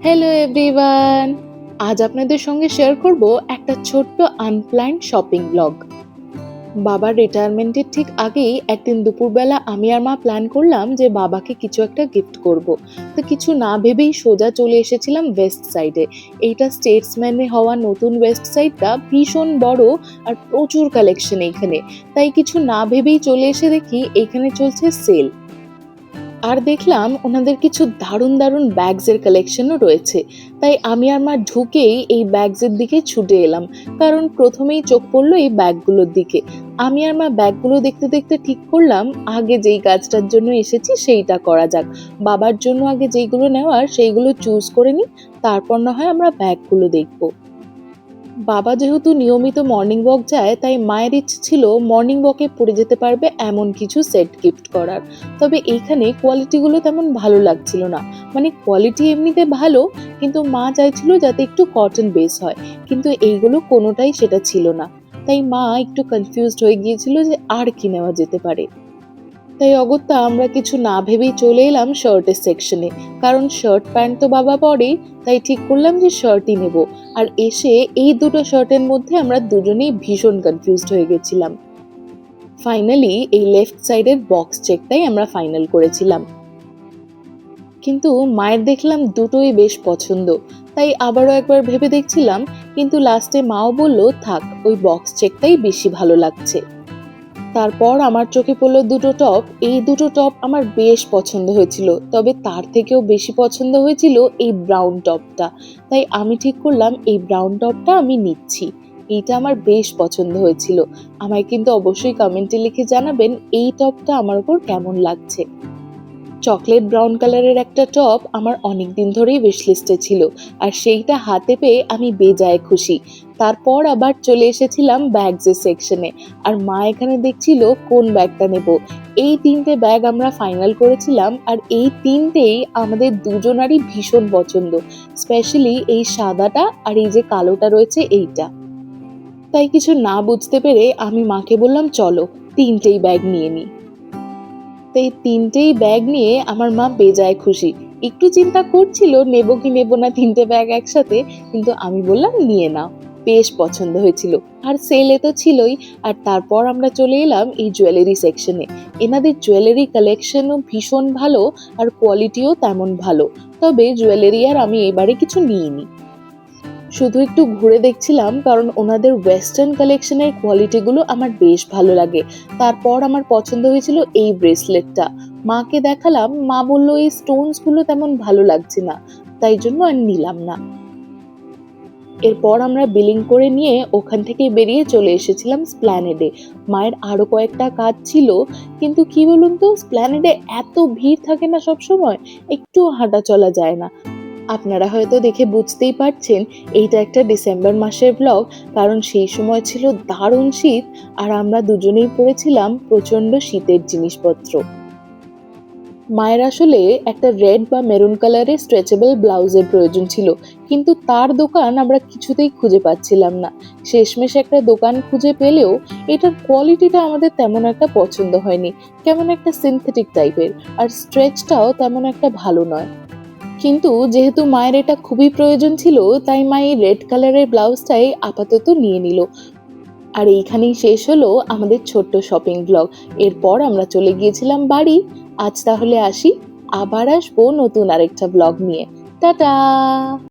Hello everyone, আজ আপনাদের সঙ্গে শেয়ার করব একটা ছোট্ট আনপ্ল্যান্ড শপিং ব্লগ। বাবার রিটায়ারমেন্টের ঠিক আগেই একদিন দুপুরবেলা আমি আর মা প্ল্যান করলাম যে বাবাকে কিছু একটা গিফট করব। তো কিছু না ভেবেই সোজা চলে এসেছিলাম ওয়েস্ট সাইডে। এইটা স্টেটসম্যানে হওয়া নতুন ওয়েস্ট সাইডটা ভীষণ বড় আর প্রচুর কালেকশন এইখানে। তাই কিছু না ভেবেই চলে এসে দেখি এইখানে চলছে সেল। আর দেখলাম ওনাদের কিছু দারুণ দারুণ ব্যাগসের কালেকশনও রয়েছে। তাই আমি আর মা ঢুকেই এই ব্যাগসের দিকে ছুটে এলাম, কারণ প্রথমেই চোখ পড়লো এই ব্যাগগুলোর দিকে। আমি আর মা ব্যাগগুলো দেখতে দেখতে ঠিক করলাম আগে যেই কাজটার জন্য এসেছি সেইটা করা যাক। বাবার জন্য আগে যেইগুলো নেওয়ার সেইগুলো চুজ করে নিই, তারপর না হয় আমরা ব্যাগগুলো দেখবো। বাবা যেহেতু নিয়মিত মর্নিং ওয়াক যায়, তাই মায়ের ইচ্ছে ছিল মর্নিং ওয়াকে পরে যেতে পারবে এমন কিছু সেট গিফট করার। তবে এইখানে কোয়ালিটিগুলো তেমন ভালো লাগছিল না। মানে কোয়ালিটি এমনিতে ভালো, কিন্তু মা চাইছিল যাতে একটু কটন বেস হয়, কিন্তু এইগুলো কোনোটাই সেটা ছিল না। তাই মা একটু কনফিউজড হয়ে গিয়েছিল যে আর কি নেওয়া যেতে পারে। তাই অগত্যা আমরা কিছু না ভেবেই চলে এলাম শার্টের সেকশনে, কারণ শার্ট প্যান্ট তো বাবা পরেই। তাই ঠিক করলাম যে শার্টই নেব। আর এসে এই দুটো শার্টের মধ্যে আমরা দুজনেই ভীষণ কনফিউজড হয়ে গেছিলাম। ফাইনালি এই লেফট সাইডের বক্স চেকটাই আমরা ফাইনাল করেছিলাম। কিন্তু মায়ের দেখলাম দুটোই বেশ পছন্দ, তাই আবারও একবার ভেবে দেখছিলাম, কিন্তু লাস্টে মাও বলল থাক, ওই বক্স চেকটাই বেশি ভালো লাগছে। তারপর আমার চোখে পড়লো দুটো টপ। এই দুটো টপ আমার বেশ পছন্দ হয়েছিল, তবে তার থেকেও বেশি পছন্দ হয়েছিল এই ব্রাউন টপটা। তাই আমি ঠিক করলাম এই ব্রাউন টপটা আমি নিচ্ছি। এইটা আমার বেশ পছন্দ হয়েছিল। আমায় কিন্তু অবশ্যই কমেন্টে লিখে জানাবেন এই টপটা আমার উপর কেমন লাগছে। চকলেট ব্রাউন কালারের একটা টপ আমার অনেক দিন ধরেই উইশ লিস্টে ছিল, আর সেইটা হাতে পেয়ে আমি বেজায় খুশি। তারপর আবার চলে এসেছিলাম ব্যাগসের সেকশনে, আর মা এখানে দেখছিল কোন ব্যাগটা নেব। এই তিনটে ব্যাগ আমরা ফাইনাল করেছিলাম, আর এই তিনটেই আমাদের দুজনারই ভীষণ পছন্দ। স্পেশালি এই সাদাটা আর এই যে কালোটা রয়েছে এইটা। তাই কিছু না বুঝতে পেরে আমি মাকে বললাম চলো তিনটেই ব্যাগ নিয়ে নিই। তো এই তিনটেই ব্যাগ নিয়ে আমার মা বেজায় খুশি। একটু চিন্তা করছিল নেব কি নেব না তিনটে ব্যাগ একসাথে, কিন্তু আমি বললাম নিয়ে নাও। বেশ পছন্দ হয়েছিল, আর সেলে তো ছিলই। আর তারপর আমরা চলে এলাম এই জুয়েলারি সেকশনে। এনাদের জুয়েলারি কালেকশনও ভীষণ ভালো, আর কোয়ালিটিও তেমন ভালো। তবে জুয়েলারি আর আমি এবারে কিছু নিইনি, শুধু একটু ঘুরে দেখছিলাম, কারণ ওনাদের ওয়েস্টার্ন কালেকশনের কোয়ালিটিগুলো আমার বেশ ভালো লাগে। তারপর আমার পছন্দ হয়েছিল এই ব্রেসলেটটা। মাকে দেখালাম, মা বলল এই স্টোনস গুলো তেমন ভালো লাগছে না, তাই জন্য আর নিলাম না। এরপর আমরা বিলিং করে নিয়ে ওখান থেকে বেরিয়ে চলে এসেছিলাম স্প্ল্যানেডে। মায়ের আরো কয়েকটা কাজ ছিল, কিন্তু কি বলুন তো, স্প্ল্যানেডে এত ভিড় থাকে না সব সময়, একটু হাঁটা চলা যায় না। আপনারা হয়তো দেখে বুঝতেই পারছেন এইটা একটা ডিসেম্বর মাসের ব্লগ, কারণ সেই সময় ছিল দারুণ শীত, আর আমরা দুজনেই পরেছিলাম প্রচন্ড শীতের জিনিসপত্র। মায়ের আসলে একটা রেড বা মেরুন কালারের স্ট্রেচেবল ব্লাউজের প্রয়োজন ছিল, কিন্তু তার দোকান আমরা কিছুতেই খুঁজে পাচ্ছিলাম না। শেষমেশ একটা দোকান খুঁজে পেলেও এটার কোয়ালিটিটা আমাদের তেমন একটা পছন্দ হয়নি। কেমন একটা সিনথেটিক টাইপের, আর স্ট্রেচটাও তেমন একটা ভালো নয়। কিন্তু যেহেতু মায়ের এটা খুবই প্রয়োজন ছিল, তাই মা এই রেড কালারের ব্লাউজটাই আপাতত নিয়ে নিল। আর এইখানেই শেষ হলো আমাদের ছোট্ট শপিং ব্লগ। এরপর আমরা চলে গিয়েছিলাম বাড়ি। আজ তাহলে আসি, আবার আসবো নতুন আরেকটা ব্লগ নিয়ে। টাটা।